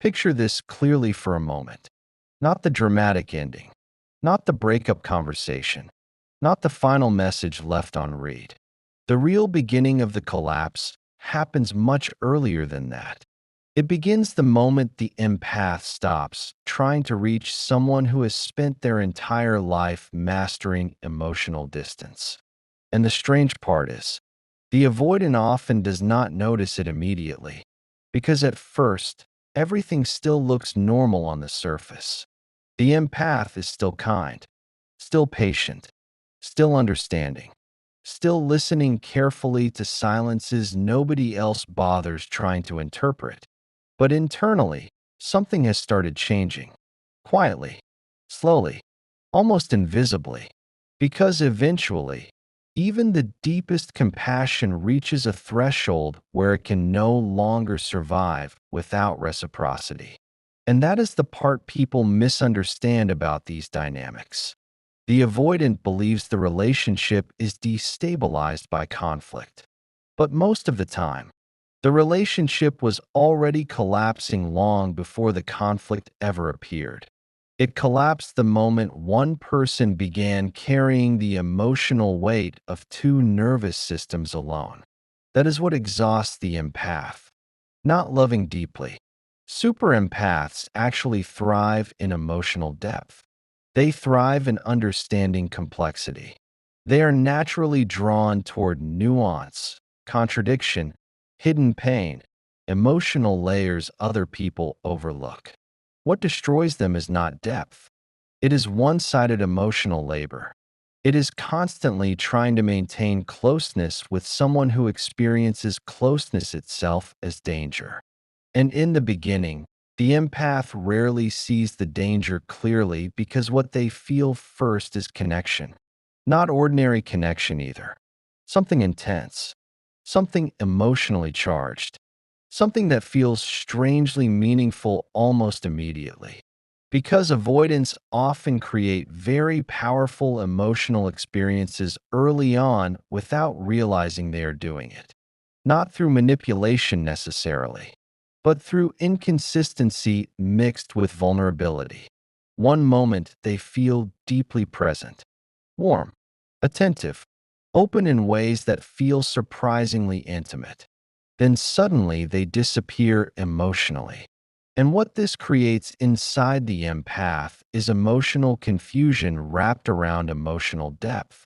Picture this clearly for a moment. Not the dramatic ending, not the breakup conversation, not the final message left on read. The real beginning of the collapse happens much earlier than that. It begins the moment the empath stops trying to reach someone who has spent their entire life mastering emotional distance. And the strange part is, the avoidant often does not notice it immediately, because at first, everything still looks normal on the surface. The empath is still kind, still patient, still understanding, still listening carefully to silences nobody else bothers trying to interpret. But internally, something has started changing. Quietly, slowly, almost invisibly. Because eventually, even the deepest compassion reaches a threshold where it can no longer survive without reciprocity. And that is the part people misunderstand about these dynamics. The avoidant believes the relationship is destabilized by conflict. But most of the time, the relationship was already collapsing long before the conflict ever appeared. It collapsed the moment one person began carrying the emotional weight of two nervous systems alone. That is what exhausts the empath. Not loving deeply. Super empaths actually thrive in emotional depth. They thrive in understanding complexity. They are naturally drawn toward nuance, contradiction, hidden pain, emotional layers other people overlook. What destroys them is not depth. It is one-sided emotional labor. It is constantly trying to maintain closeness with someone who experiences closeness itself as danger. And in the beginning, the empath rarely sees the danger clearly because what they feel first is connection. Not ordinary connection either. Something intense. Something emotionally charged. Something that feels strangely meaningful almost immediately. Because avoidants often create very powerful emotional experiences early on without realizing they are doing it. Not through manipulation necessarily, but through inconsistency mixed with vulnerability. One moment they feel deeply present, warm, attentive, open in ways that feel surprisingly intimate. Then suddenly they disappear emotionally. And what this creates inside the empath is emotional confusion wrapped around emotional depth,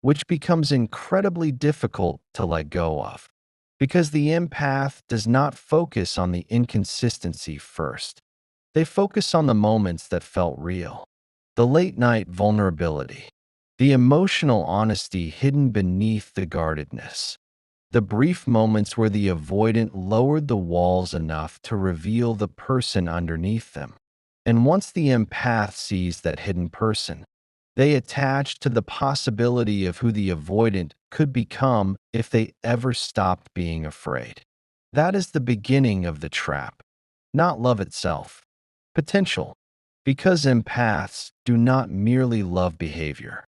which becomes incredibly difficult to let go of. Because the empath does not focus on the inconsistency first. They focus on the moments that felt real, the late night vulnerability, the emotional honesty hidden beneath the guardedness, the brief moments where the avoidant lowered the walls enough to reveal the person underneath them. And once the empath sees that hidden person, they attach to the possibility of who the avoidant could become if they ever stopped being afraid. That is the beginning of the trap, not love itself. Potential. Because empaths do not merely love behavior,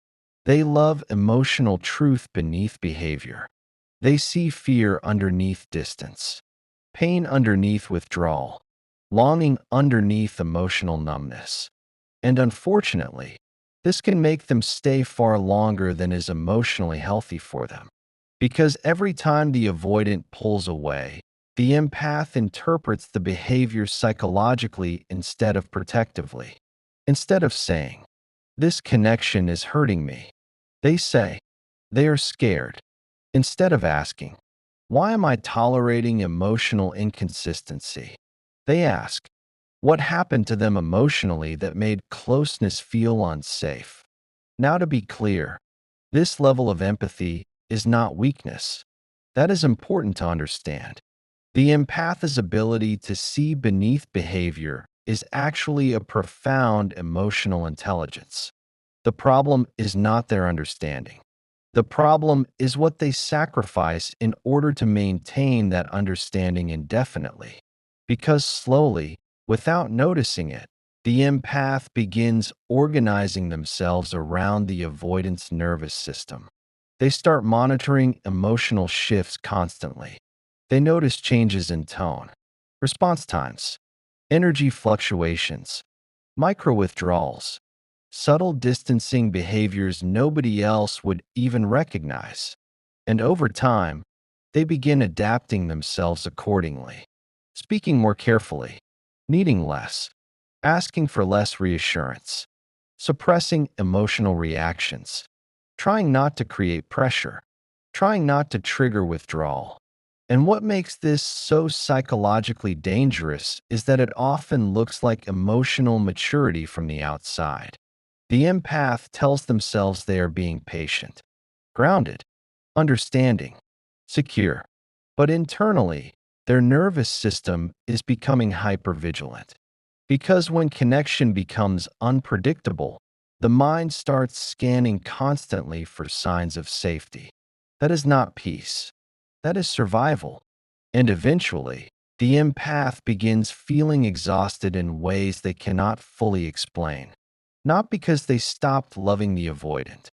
they love emotional truth beneath behavior. They see fear underneath distance, pain underneath withdrawal, longing underneath emotional numbness. And unfortunately, this can make them stay far longer than is emotionally healthy for them. Because every time the avoidant pulls away, the empath interprets the behavior psychologically instead of protectively. Instead of saying, "This connection is hurting me," they say, "They are scared." Instead of asking, "Why am I tolerating emotional inconsistency?" they ask, "What happened to them emotionally that made closeness feel unsafe?" Now, to be clear, this level of empathy is not weakness. That is important to understand. The empath's ability to see beneath behavior is actually a profound emotional intelligence. The problem is not their understanding. The problem is what they sacrifice in order to maintain that understanding indefinitely. Because slowly, without noticing it, the empath begins organizing themselves around the avoidance nervous system. They start monitoring emotional shifts constantly. They notice changes in tone, response times, energy fluctuations, micro-withdrawals, subtle distancing behaviors nobody else would even recognize. And over time, they begin adapting themselves accordingly, speaking more carefully, needing less, asking for less reassurance, suppressing emotional reactions, trying not to create pressure, trying not to trigger withdrawal. And what makes this so psychologically dangerous is that it often looks like emotional maturity from the outside. The empath tells themselves they are being patient, grounded, understanding, secure. But internally, their nervous system is becoming hypervigilant. Because when connection becomes unpredictable, the mind starts scanning constantly for signs of safety. That is not peace. That is survival. And eventually, the empath begins feeling exhausted in ways they cannot fully explain. Not because they stopped loving the avoidant,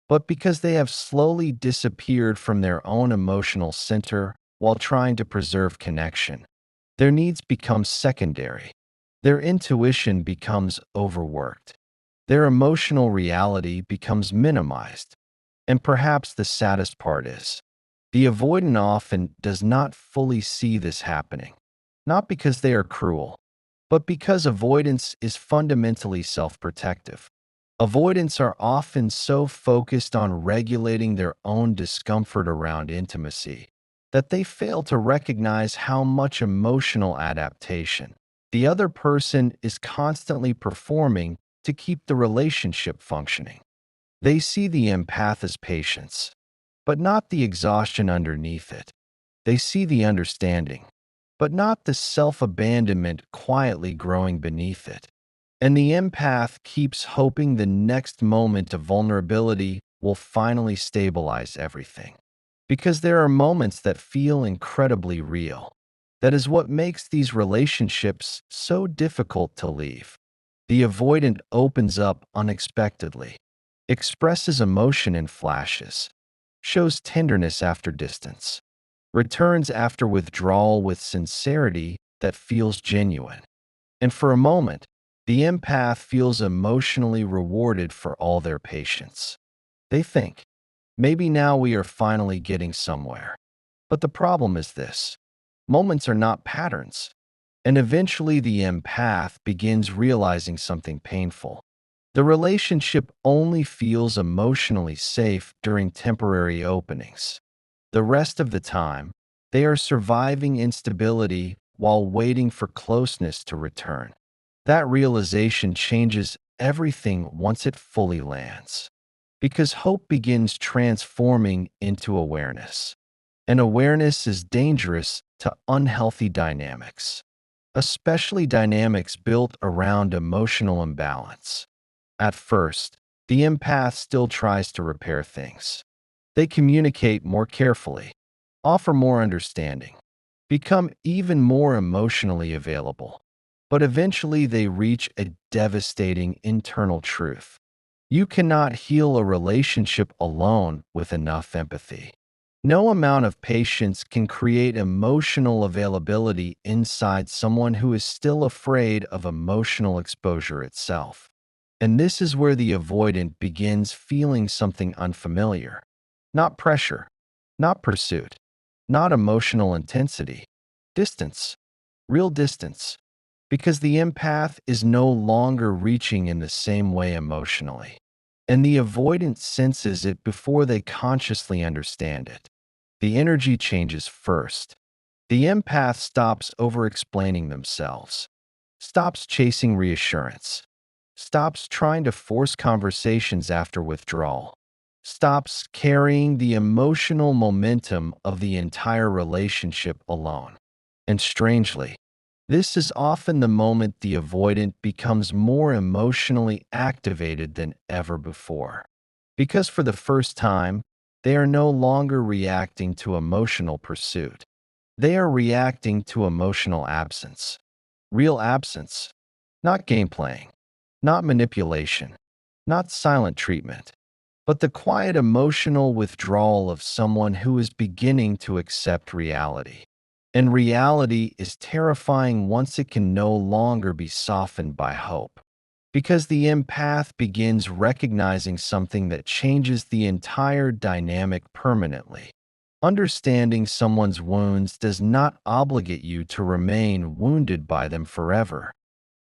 but because they have slowly disappeared from their own emotional center while trying to preserve connection. Their needs become secondary. Their intuition becomes overworked. Their emotional reality becomes minimized. And perhaps the saddest part is, the avoidant often does not fully see this happening. Not because they are cruel, but because avoidance is fundamentally self-protective. Avoidants are often so focused on regulating their own discomfort around intimacy that they fail to recognize how much emotional adaptation the other person is constantly performing to keep the relationship functioning. They see the empath as patience, but not the exhaustion underneath it. They see the understanding, but not the self-abandonment quietly growing beneath it. And the empath keeps hoping the next moment of vulnerability will finally stabilize everything. Because there are moments that feel incredibly real. That is what makes these relationships so difficult to leave. The avoidant opens up unexpectedly, expresses emotion in flashes, shows tenderness after distance, returns after withdrawal with sincerity that feels genuine. And for a moment, the empath feels emotionally rewarded for all their patience. They think, maybe now we are finally getting somewhere. But the problem is this: moments are not patterns. And eventually the empath begins realizing something painful. The relationship only feels emotionally safe during temporary openings. The rest of the time, they are surviving instability while waiting for closeness to return. That realization changes everything once it fully lands. Because hope begins transforming into awareness. And awareness is dangerous to unhealthy dynamics, especially dynamics built around emotional imbalance. At first, the empath still tries to repair things. They communicate more carefully, offer more understanding, become even more emotionally available. But eventually they reach a devastating internal truth. You cannot heal a relationship alone with enough empathy. No amount of patience can create emotional availability inside someone who is still afraid of emotional exposure itself. And this is where the avoidant begins feeling something unfamiliar. Not pressure, not pursuit, not emotional intensity. Distance, real distance. Because the empath is no longer reaching in the same way emotionally. And the avoidant senses it before they consciously understand it. The energy changes first. The empath stops over-explaining themselves, stops chasing reassurance, stops trying to force conversations after withdrawal, stops carrying the emotional momentum of the entire relationship alone. And strangely, this is often the moment the avoidant becomes more emotionally activated than ever before. Because for the first time, they are no longer reacting to emotional pursuit. They are reacting to emotional absence. Real absence. Not game playing. Not manipulation. Not silent treatment. But the quiet emotional withdrawal of someone who is beginning to accept reality. And reality is terrifying once it can no longer be softened by hope. Because the empath begins recognizing something that changes the entire dynamic permanently. Understanding someone's wounds does not obligate you to remain wounded by them forever.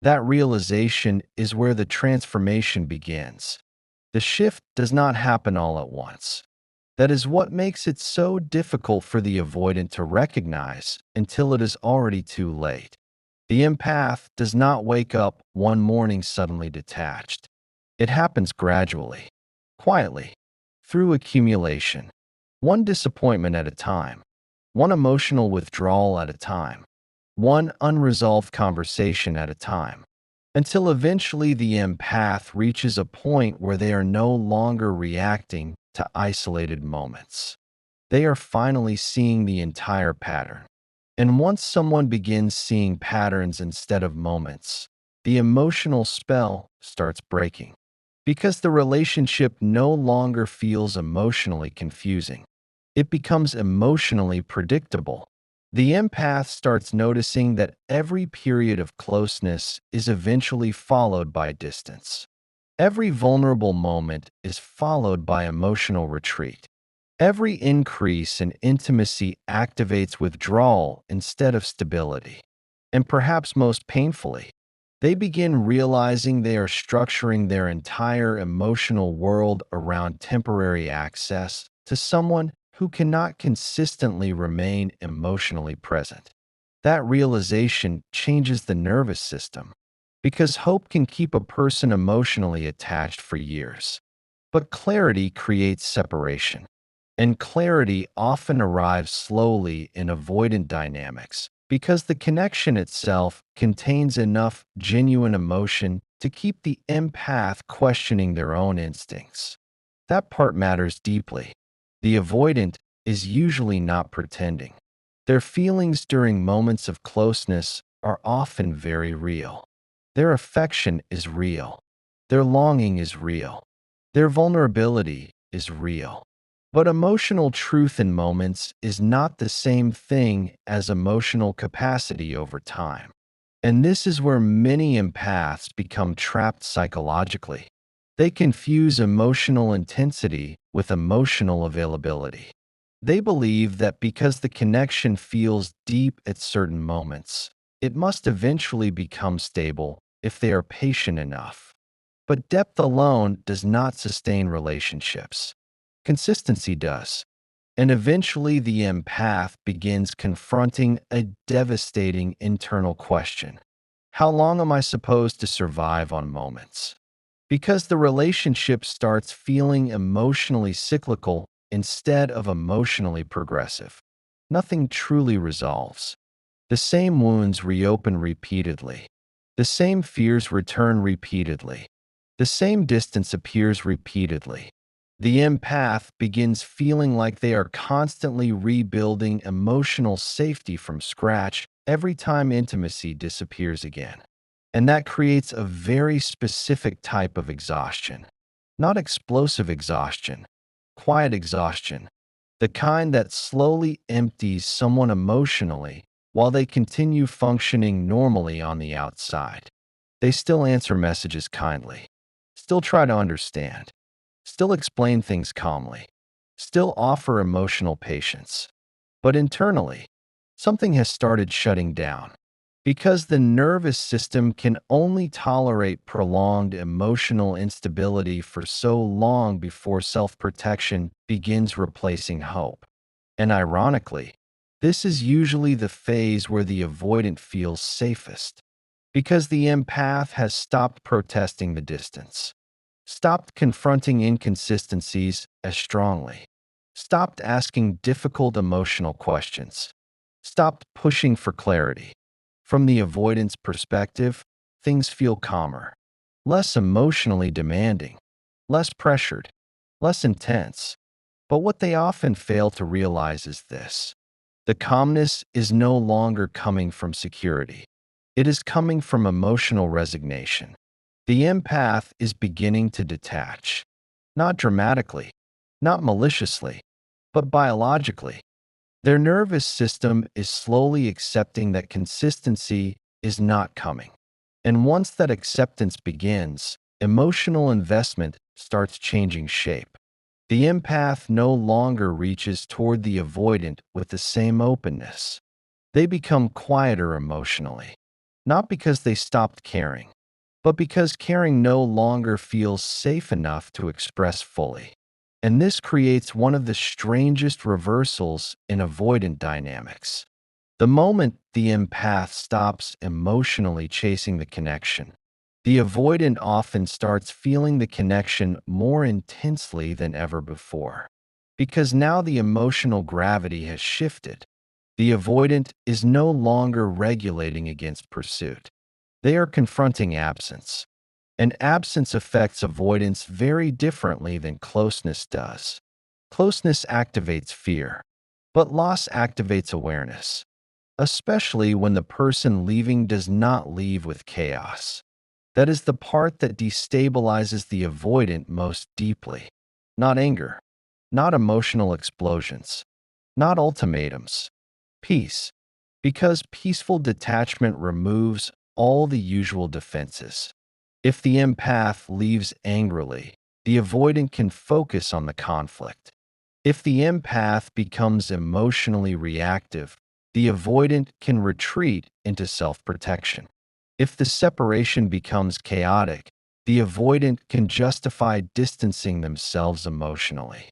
That realization is where the transformation begins. The shift does not happen all at once. That is what makes it so difficult for the avoidant to recognize until it is already too late. The empath does not wake up one morning suddenly detached. It happens gradually, quietly, through accumulation, one disappointment at a time, one emotional withdrawal at a time, one unresolved conversation at a time, until eventually the empath reaches a point where they are no longer reacting to isolated moments. They are finally seeing the entire pattern. And once someone begins seeing patterns instead of moments, the emotional spell starts breaking. Because the relationship no longer feels emotionally confusing, it becomes emotionally predictable. The empath starts noticing that every period of closeness is eventually followed by distance. Every vulnerable moment is followed by emotional retreat. Every increase in intimacy activates withdrawal instead of stability. And perhaps most painfully, they begin realizing they are structuring their entire emotional world around temporary access to someone who cannot consistently remain emotionally present. That realization changes the nervous system because hope can keep a person emotionally attached for years. But clarity creates separation. And clarity often arrives slowly in avoidant dynamics because the connection itself contains enough genuine emotion to keep the empath questioning their own instincts. That part matters deeply. The avoidant is usually not pretending. Their feelings during moments of closeness are often very real. Their affection is real. Their longing is real. Their vulnerability is real. But emotional truth in moments is not the same thing as emotional capacity over time. And this is where many empaths become trapped psychologically. They confuse emotional intensity with emotional availability. They believe that because the connection feels deep at certain moments, it must eventually become stable if they are patient enough. But depth alone does not sustain relationships. Consistency does. And eventually, the empath begins confronting a devastating internal question. How long am I supposed to survive on moments? Because the relationship starts feeling emotionally cyclical instead of emotionally progressive. Nothing truly resolves. The same wounds reopen repeatedly. The same fears return repeatedly. The same distance appears repeatedly. The empath begins feeling like they are constantly rebuilding emotional safety from scratch every time intimacy disappears again. And that creates a very specific type of exhaustion. Not explosive exhaustion, quiet exhaustion. The kind that slowly empties someone emotionally while they continue functioning normally on the outside. They still answer messages kindly, still try to understand, still explain things calmly, still offer emotional patience. But internally, something has started shutting down. Because the nervous system can only tolerate prolonged emotional instability for so long before self-protection begins replacing hope. And ironically, this is usually the phase where the avoidant feels safest, because the empath has stopped protesting the distance, stopped confronting inconsistencies as strongly, stopped asking difficult emotional questions, stopped pushing for clarity. From the avoidance perspective, things feel calmer, less emotionally demanding, less pressured, less intense. But what they often fail to realize is this: the calmness is no longer coming from security. It is coming from emotional resignation. The empath is beginning to detach, not dramatically, not maliciously, but biologically. Their nervous system is slowly accepting that consistency is not coming. And once that acceptance begins, emotional investment starts changing shape. The empath no longer reaches toward the avoidant with the same openness. They become quieter emotionally, not because they stopped caring, but because caring no longer feels safe enough to express fully. And this creates one of the strangest reversals in avoidant dynamics. The moment the empath stops emotionally chasing the connection, the avoidant often starts feeling the connection more intensely than ever before. Because now the emotional gravity has shifted, the avoidant is no longer regulating against pursuit. They are confronting absence. And absence affects avoidance very differently than closeness does. Closeness activates fear, but loss activates awareness, especially when the person leaving does not leave with chaos. That is the part that destabilizes the avoidant most deeply. Not anger, not emotional explosions, not ultimatums. Peace, because peaceful detachment removes all the usual defenses. If the empath leaves angrily, the avoidant can focus on the conflict. If the empath becomes emotionally reactive, the avoidant can retreat into self-protection. If the separation becomes chaotic, the avoidant can justify distancing themselves emotionally.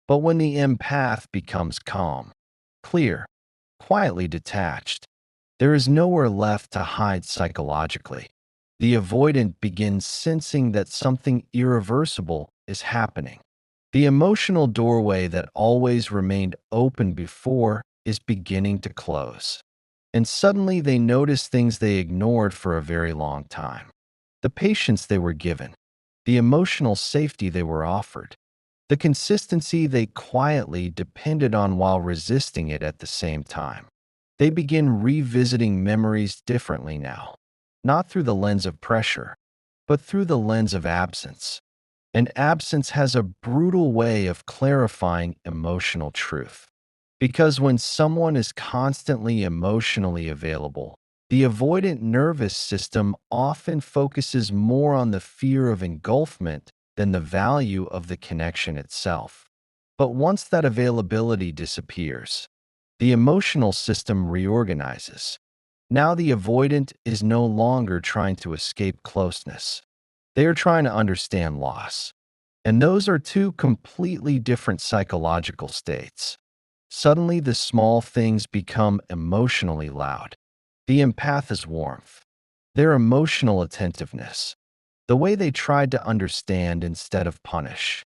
But when the empath becomes calm, clear, quietly detached, there is nowhere left to hide psychologically. The avoidant begins sensing that something irreversible is happening. The emotional doorway that always remained open before is beginning to close. And suddenly they notice things they ignored for a very long time. The patience they were given, the emotional safety they were offered, the consistency they quietly depended on while resisting it at the same time. They begin revisiting memories differently now, not through the lens of pressure, but through the lens of absence. And absence has a brutal way of clarifying emotional truth. Because when someone is constantly emotionally available, the avoidant nervous system often focuses more on the fear of engulfment than the value of the connection itself. But once that availability disappears, the emotional system reorganizes. Now the avoidant is no longer trying to escape closeness. They are trying to understand loss. And those are two completely different psychological states. Suddenly, the small things become emotionally loud. The empath's warmth, their emotional attentiveness, the way they tried to understand instead of punish,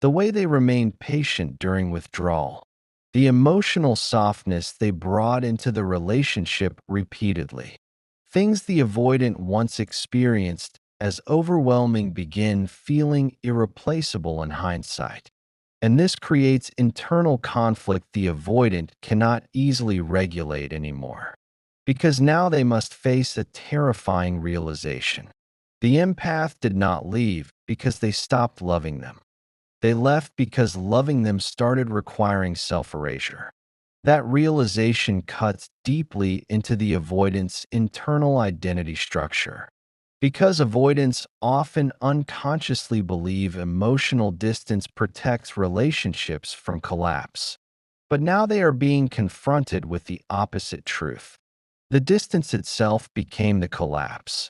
the way they remained patient during withdrawal, the emotional softness they brought into the relationship repeatedly. Things the avoidant once experienced as overwhelming begin feeling irreplaceable in hindsight. And this creates internal conflict the avoidant cannot easily regulate anymore. Because now they must face a terrifying realization. The empath did not leave because they stopped loving them. They left because loving them started requiring self-erasure. That realization cuts deeply into the avoidant's internal identity structure. Because avoidants often unconsciously believe emotional distance protects relationships from collapse. But now they are being confronted with the opposite truth. The distance itself became the collapse.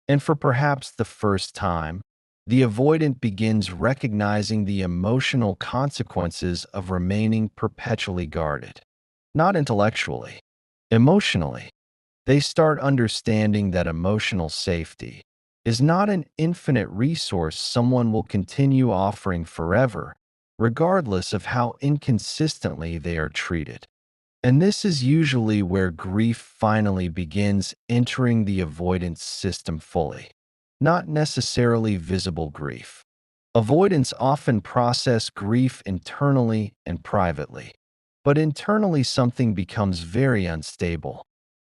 And for perhaps the first time, the avoidant begins recognizing the emotional consequences of remaining perpetually guarded. Not intellectually, emotionally. They start understanding that emotional safety is not an infinite resource someone will continue offering forever, regardless of how inconsistently they are treated. And this is usually where grief finally begins entering the avoidance system fully. Not necessarily visible grief. Avoidants often process grief internally and privately. But internally, something becomes very unstable.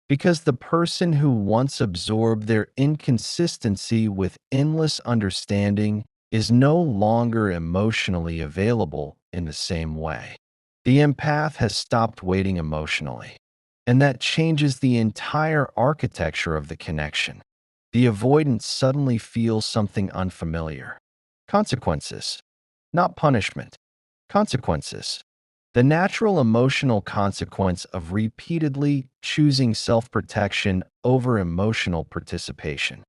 Because the person who once absorbed their inconsistency with endless understanding is no longer emotionally available in the same way. The empath has stopped waiting emotionally, and that changes the entire architecture of the connection. The avoidant suddenly feels something unfamiliar. Consequences, not punishment. Consequences. The natural emotional consequence of repeatedly choosing self protection over emotional participation.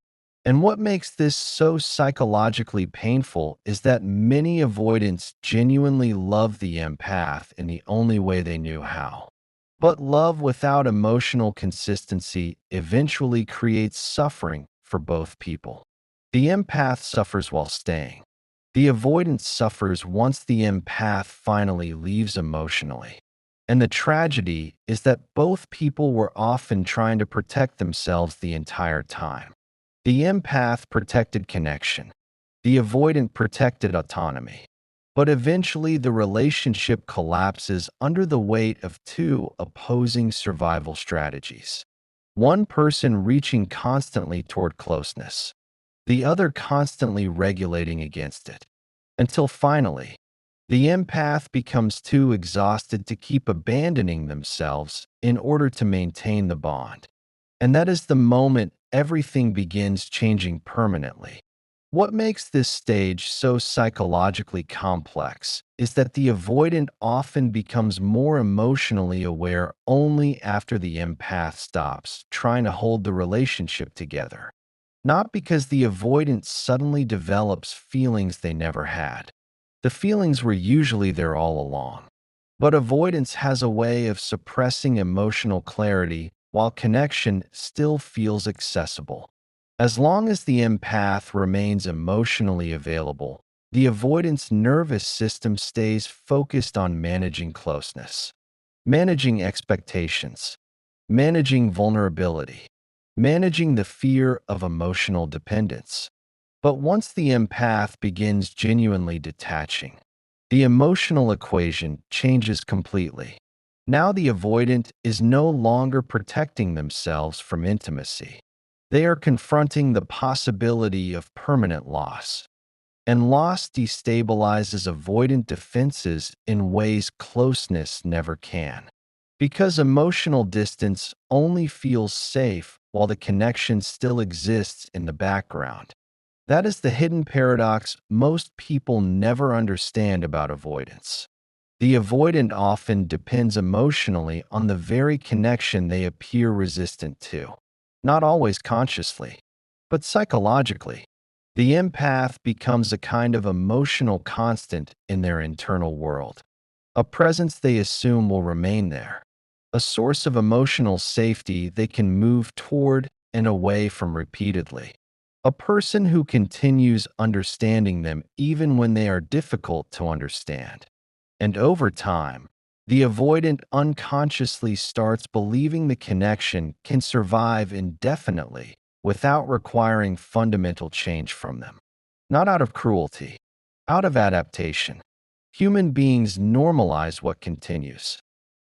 And what makes this so psychologically painful is that many avoidants genuinely love the empath in the only way they knew how. But love without emotional consistency eventually creates suffering for both people. The empath suffers while staying. The avoidance suffers once the empath finally leaves emotionally. And the tragedy is that both people were often trying to protect themselves the entire time. The empath protected connection. The avoidant protected autonomy. But eventually, the relationship collapses under the weight of two opposing survival strategies. One person reaching constantly toward closeness, the other constantly regulating against it. Until finally, the empath becomes too exhausted to keep abandoning themselves in order to maintain the bond. And that is the moment everything begins changing permanently. What makes this stage so psychologically complex is that the avoidant often becomes more emotionally aware only after the empath stops trying to hold the relationship together. Not because the avoidant suddenly develops feelings they never had. The feelings were usually there all along. But avoidance has a way of suppressing emotional clarity while connection still feels accessible. As long as the empath remains emotionally available, the avoidance nervous system stays focused on managing closeness, managing expectations, managing vulnerability, managing the fear of emotional dependence. But once the empath begins genuinely detaching, the emotional equation changes completely. Now the avoidant is no longer protecting themselves from intimacy. They are confronting the possibility of permanent loss. And loss destabilizes avoidant defenses in ways closeness never can. Because emotional distance only feels safe while the connection still exists in the background. That is the hidden paradox most people never understand about avoidance. The avoidant often depends emotionally on the very connection they appear resistant to. Not always consciously, but psychologically. The empath becomes a kind of emotional constant in their internal world, a presence they assume will remain there, a source of emotional safety they can move toward and away from repeatedly. A person who continues understanding them even when they are difficult to understand. And over time, the avoidant unconsciously starts believing the connection can survive indefinitely without requiring fundamental change from them. Not out of cruelty, out of adaptation. Human beings normalize what continues.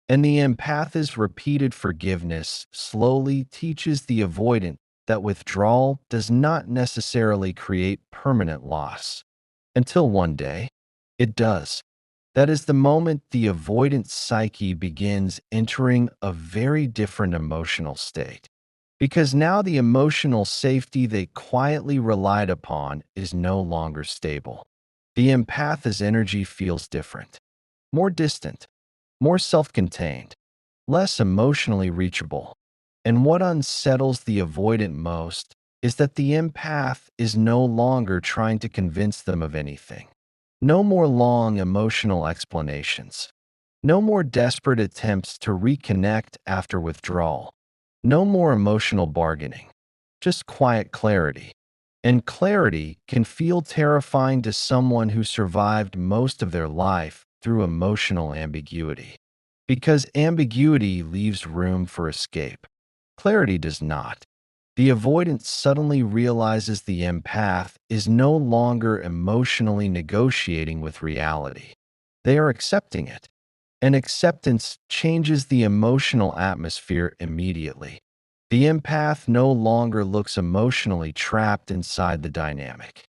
And the empath's repeated forgiveness slowly teaches the avoidant that withdrawal does not necessarily create permanent loss. Until one day, it does. That is the moment the avoidant psyche begins entering a very different emotional state. Because now the emotional safety they quietly relied upon is no longer stable. The empath's energy feels different, more distant, more self contained, less emotionally reachable. And what unsettles the avoidant most is that the empath is no longer trying to convince them of anything. No more long emotional explanations. No more desperate attempts to reconnect after withdrawal. No more emotional bargaining. Just quiet clarity. And clarity can feel terrifying to someone who survived most of their life through emotional ambiguity. Because ambiguity leaves room for escape. Clarity does not. The avoidant suddenly realizes the empath is no longer emotionally negotiating with reality. They are accepting it. And acceptance changes the emotional atmosphere immediately. The empath no longer looks emotionally trapped inside the dynamic.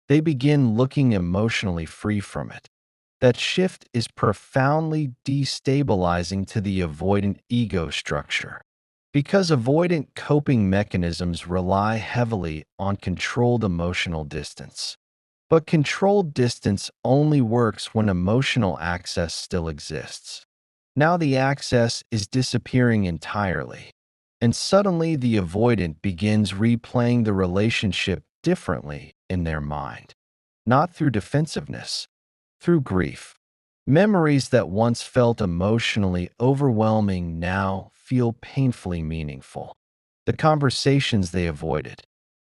They begin looking emotionally free from it. That shift is profoundly destabilizing to the avoidant ego structure. Because avoidant coping mechanisms rely heavily on controlled emotional distance. But controlled distance only works when emotional access still exists. Now the access is disappearing entirely. And suddenly the avoidant begins replaying the relationship differently in their mind. Not through defensiveness, through grief. Memories that once felt emotionally overwhelming now feel painfully meaningful. The conversations they avoided,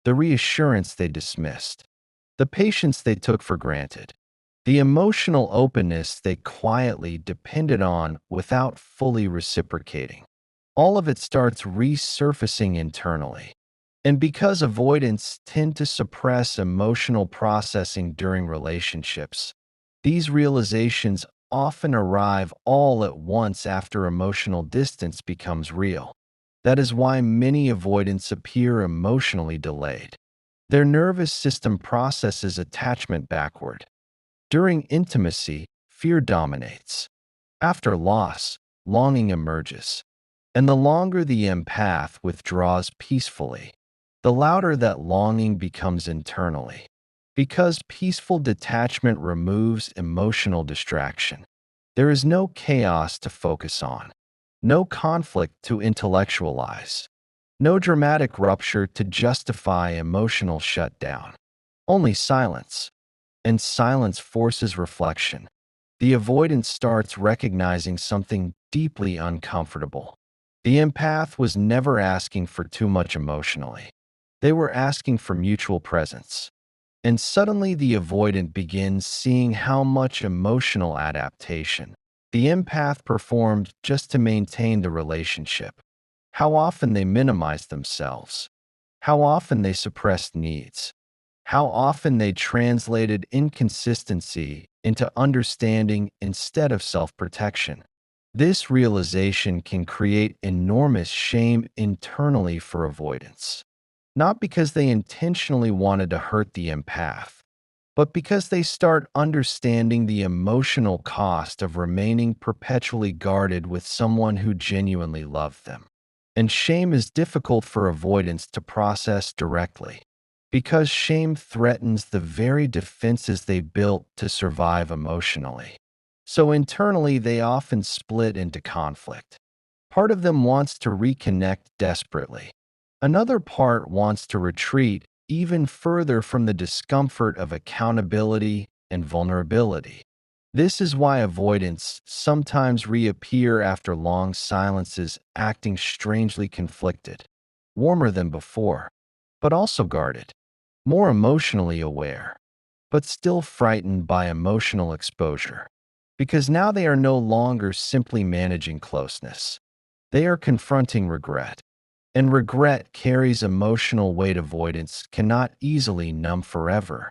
the reassurance they dismissed, the patience they took for granted, the emotional openness they quietly depended on without fully reciprocating. All of it starts resurfacing internally. And because avoidants tend to suppress emotional processing during relationships, these realizations often arrive all at once after emotional distance becomes real. That is why many avoidants appear emotionally delayed. Their nervous system processes attachment backward. During intimacy, fear dominates. After loss, longing emerges. And the longer the empath withdraws peacefully, the louder that longing becomes internally. Because peaceful detachment removes emotional distraction, there is no chaos to focus on, no conflict to intellectualize, no dramatic rupture to justify emotional shutdown. Only silence, and silence forces reflection. The avoidance starts recognizing something deeply uncomfortable. The empath was never asking for too much emotionally. They were asking for mutual presence. And suddenly the avoidant begins seeing how much emotional adaptation the empath performed just to maintain the relationship. How often they minimized themselves. How often they suppressed needs. How often they translated inconsistency into understanding instead of self-protection. This realization can create enormous shame internally for avoidance, not because they intentionally wanted to hurt the empath, but because they start understanding the emotional cost of remaining perpetually guarded with someone who genuinely loved them. And shame is difficult for avoidance to process directly, because shame threatens the very defenses they built to survive emotionally. So internally, they often split into conflict. Part of them wants to reconnect desperately. Another part wants to retreat even further from the discomfort of accountability and vulnerability. This is why avoidants sometimes reappear after long silences, acting strangely conflicted, warmer than before, but also guarded, more emotionally aware, but still frightened by emotional exposure. Because now they are no longer simply managing closeness. They are confronting regret. And regret carries emotional weight avoidance cannot easily numb forever,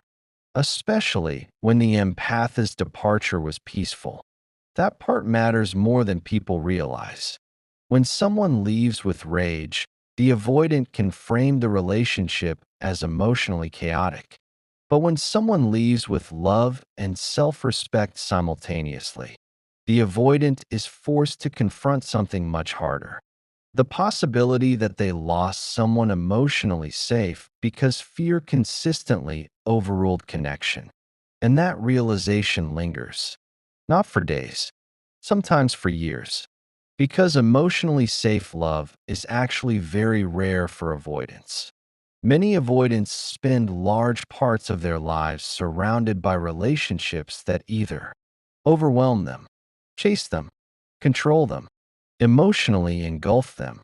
especially when the empath's departure was peaceful. That part matters more than people realize. When someone leaves with rage, the avoidant can frame the relationship as emotionally chaotic. But when someone leaves with love and self-respect simultaneously, the avoidant is forced to confront something much harder. The possibility that they lost someone emotionally safe because fear consistently overruled connection. And that realization lingers. Not for days, sometimes for years. Because emotionally safe love is actually very rare for avoidance. Many avoidants spend large parts of their lives surrounded by relationships that either overwhelm them, chase them, control them, emotionally engulf them,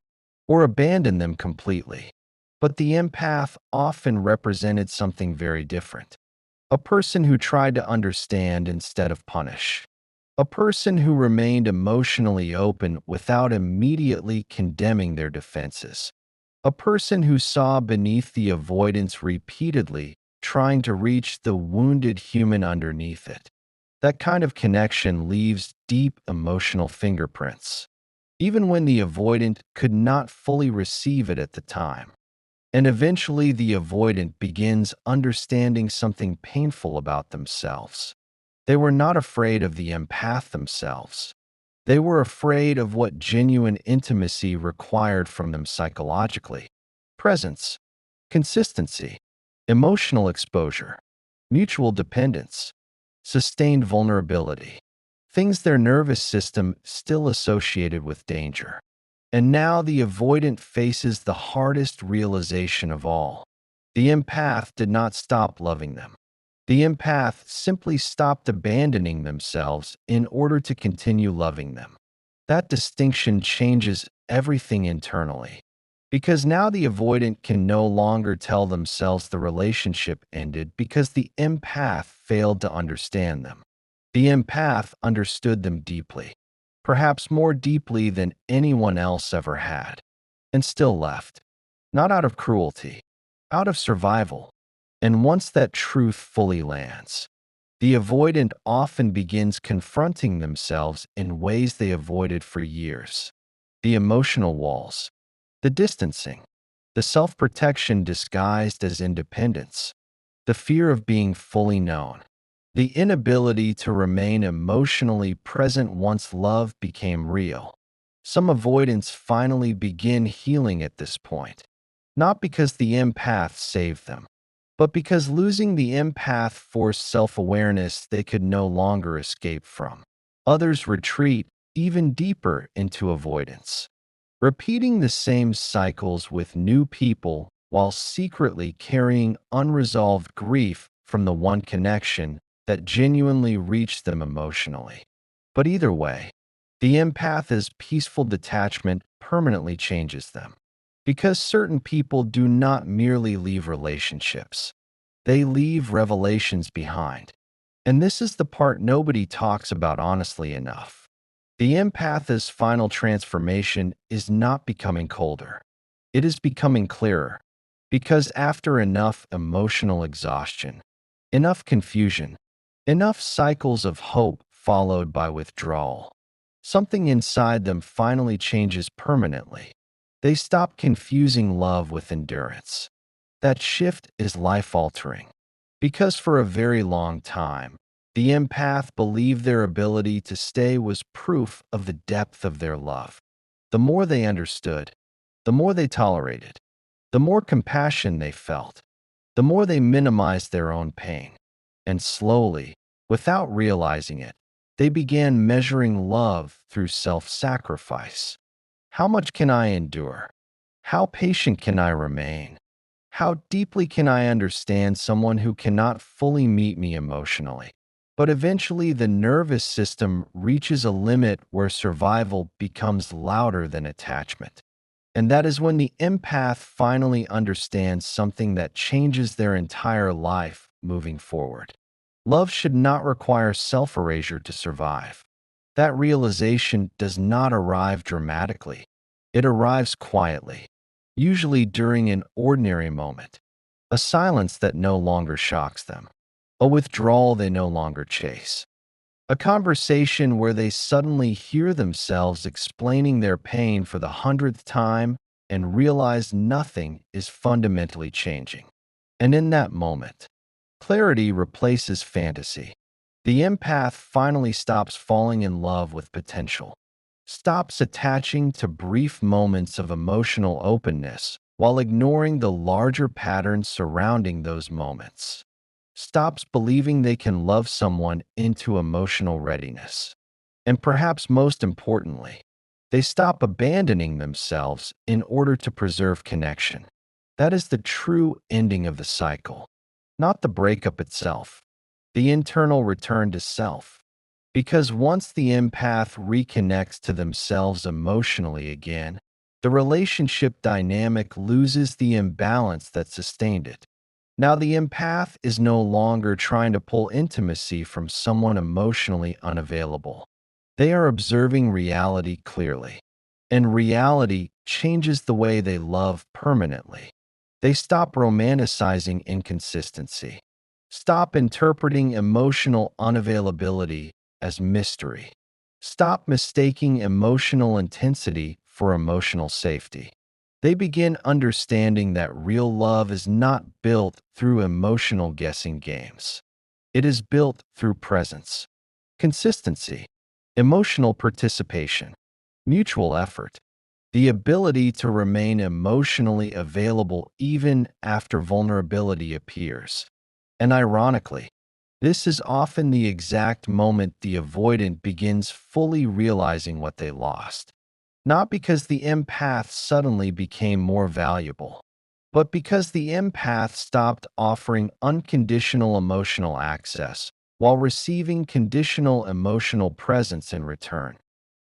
or abandon them completely. But the empath often represented something very different. A person who tried to understand instead of punish. A person who remained emotionally open without immediately condemning their defenses. A person who saw beneath the avoidance repeatedly, trying to reach the wounded human underneath it. That kind of connection leaves deep emotional fingerprints, even when the avoidant could not fully receive it at the time. And eventually, the avoidant begins understanding something painful about themselves. They were not afraid of the empath themselves. They were afraid of what genuine intimacy required from them psychologically: presence, consistency, emotional exposure, mutual dependence, sustained vulnerability, things their nervous system still associated with danger. And now the avoidant faces the hardest realization of all. The empath did not stop loving them. The empath simply stopped abandoning themselves in order to continue loving them. That distinction changes everything internally. Because now the avoidant can no longer tell themselves the relationship ended because the empath failed to understand them. The empath understood them deeply, perhaps more deeply than anyone else ever had, and still left, not out of cruelty, out of survival. And once that truth fully lands, the avoidant often begins confronting themselves in ways they avoided for years. The emotional walls, the distancing, the self-protection disguised as independence, the fear of being fully known, the inability to remain emotionally present once love became real. Some avoidants finally begin healing at this point, not because the empath saved them, but because losing the empath forced self-awareness they could no longer escape from. Others retreat even deeper into avoidance, repeating the same cycles with new people while secretly carrying unresolved grief from the one connection that genuinely reached them emotionally. But either way, the empath's peaceful detachment permanently changes them. Because certain people do not merely leave relationships, they leave revelations behind. And this is the part nobody talks about honestly enough. The empath's final transformation is not becoming colder. It is becoming clearer. Because after enough emotional exhaustion, enough confusion, enough cycles of hope followed by withdrawal, something inside them finally changes permanently. They stop confusing love with endurance. That shift is life-altering. Because for a very long time, the empath believed their ability to stay was proof of the depth of their love. The more they understood, the more they tolerated, the more compassion they felt, the more they minimized their own pain. And slowly, without realizing it, they began measuring love through self-sacrifice. How much can I endure? How patient can I remain? How deeply can I understand someone who cannot fully meet me emotionally? But eventually, the nervous system reaches a limit where survival becomes louder than attachment. And that is when the empath finally understands something that changes their entire life moving forward. Love should not require self-erasure to survive. That realization does not arrive dramatically. It arrives quietly, usually during an ordinary moment, a silence that no longer shocks them, a withdrawal they no longer chase, a conversation where they suddenly hear themselves explaining their pain for the 100th time and realize nothing is fundamentally changing. And in that moment, clarity replaces fantasy. The empath finally stops falling in love with potential, stops attaching to brief moments of emotional openness while ignoring the larger patterns surrounding those moments, stops believing they can love someone into emotional readiness. And perhaps most importantly, they stop abandoning themselves in order to preserve connection. That is the true ending of the cycle, not the breakup itself, the internal return to self. Because once the empath reconnects to themselves emotionally again, the relationship dynamic loses the imbalance that sustained it. Now, the empath is no longer trying to pull intimacy from someone emotionally unavailable. They are observing reality clearly, and reality changes the way they love permanently. They stop romanticizing inconsistency, stop interpreting emotional unavailability as mystery, stop mistaking emotional intensity for emotional safety. They begin understanding that real love is not built through emotional guessing games. It is built through presence, consistency, emotional participation, mutual effort, the ability to remain emotionally available even after vulnerability appears. And ironically, this is often the exact moment the avoidant begins fully realizing what they lost. Not because the empath suddenly became more valuable, but because the empath stopped offering unconditional emotional access while receiving conditional emotional presence in return.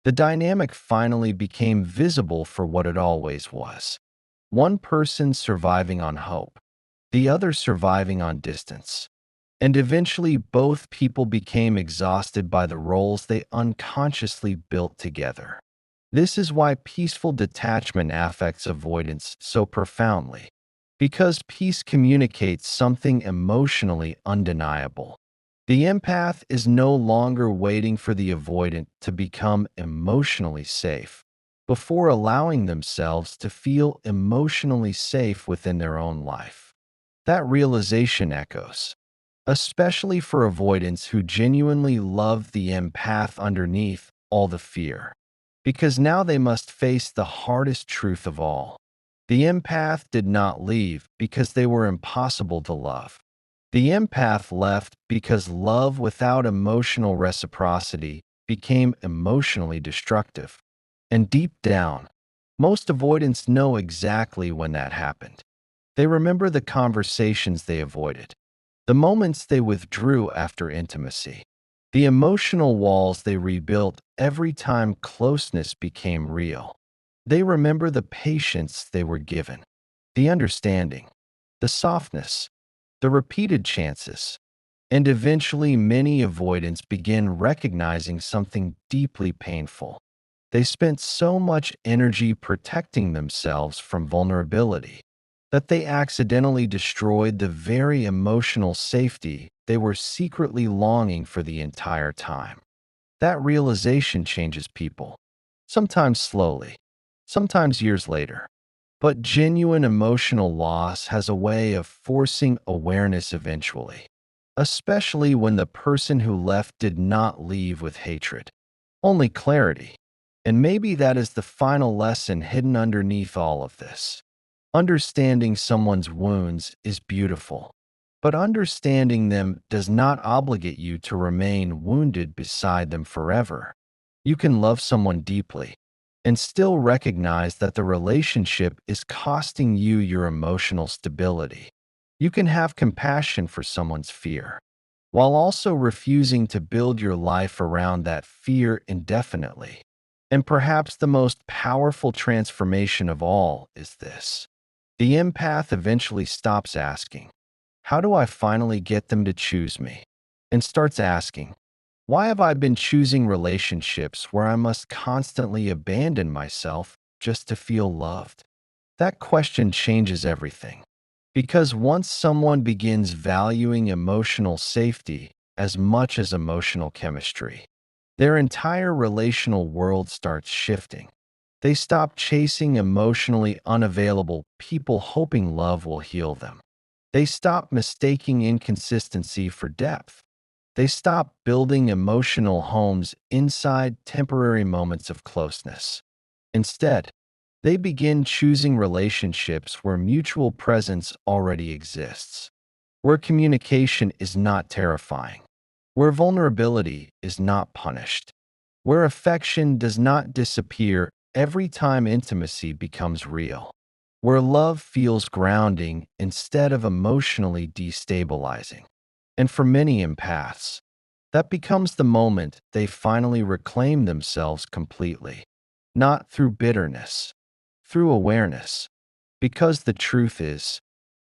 The dynamic finally became visible for what it always was: one person surviving on hope, the other surviving on distance. And eventually, both people became exhausted by the roles they unconsciously built together. This is why peaceful detachment affects avoidance so profoundly, because peace communicates something emotionally undeniable. The empath is no longer waiting for the avoidant to become emotionally safe before allowing themselves to feel emotionally safe within their own life. That realization echoes, especially for avoidants who genuinely love the empath underneath all the fear. Because now they must face the hardest truth of all. The empath did not leave because they were impossible to love. The empath left because love without emotional reciprocity became emotionally destructive. And deep down, most avoidants know exactly when that happened. They remember the conversations they avoided, the moments they withdrew after intimacy, the emotional walls they rebuilt every time closeness became real. They remember the patience they were given, the understanding, the softness, the repeated chances. And eventually, many avoidants begin recognizing something deeply painful. They spent so much energy protecting themselves from vulnerability that they accidentally destroyed the very emotional safety they were secretly longing for the entire time. That realization changes people, sometimes slowly, sometimes years later. But genuine emotional loss has a way of forcing awareness eventually, especially when the person who left did not leave with hatred, only clarity. And maybe that is the final lesson hidden underneath all of this. Understanding someone's wounds is beautiful, but understanding them does not obligate you to remain wounded beside them forever. You can love someone deeply and still recognize that the relationship is costing you your emotional stability. You can have compassion for someone's fear, while also refusing to build your life around that fear indefinitely. And perhaps the most powerful transformation of all is this: the empath eventually stops asking, "How do I finally get them to choose me?" and starts asking, "Why have I been choosing relationships where I must constantly abandon myself just to feel loved?" That question changes everything. Because once someone begins valuing emotional safety as much as emotional chemistry, their entire relational world starts shifting. They stop chasing emotionally unavailable people hoping love will heal them. They stop mistaking inconsistency for depth. They stop building emotional homes inside temporary moments of closeness. Instead, they begin choosing relationships where mutual presence already exists, where communication is not terrifying, where vulnerability is not punished, where affection does not disappear every time intimacy becomes real, where love feels grounding instead of emotionally destabilizing. And for many empaths, that becomes the moment they finally reclaim themselves completely, not through bitterness, through awareness. Because the truth is,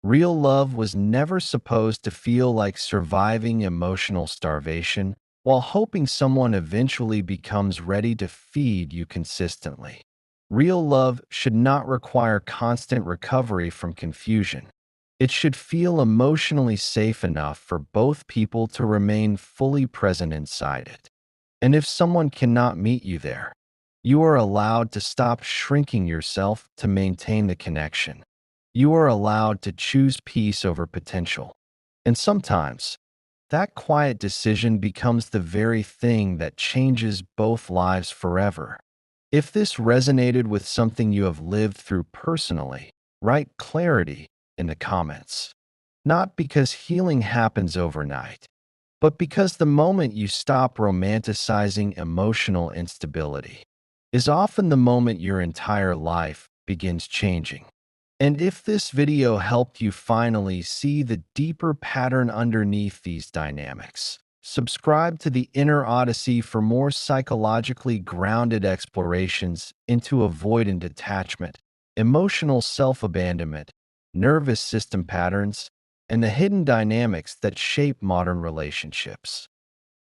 real love was never supposed to feel like surviving emotional starvation while hoping someone eventually becomes ready to feed you consistently. Real love should not require constant recovery from confusion. It should feel emotionally safe enough for both people to remain fully present inside it. And if someone cannot meet you there, you are allowed to stop shrinking yourself to maintain the connection. You are allowed to choose peace over potential. And sometimes, that quiet decision becomes the very thing that changes both lives forever. If this resonated with something you have lived through personally, write clarity in the comments. Not because healing happens overnight, but because the moment you stop romanticizing emotional instability is often the moment your entire life begins changing. And if this video helped you finally see the deeper pattern underneath these dynamics, subscribe to the Inner Odyssey for more psychologically grounded explorations into avoidant detachment, emotional self-abandonment, nervous system patterns, and the hidden dynamics that shape modern relationships.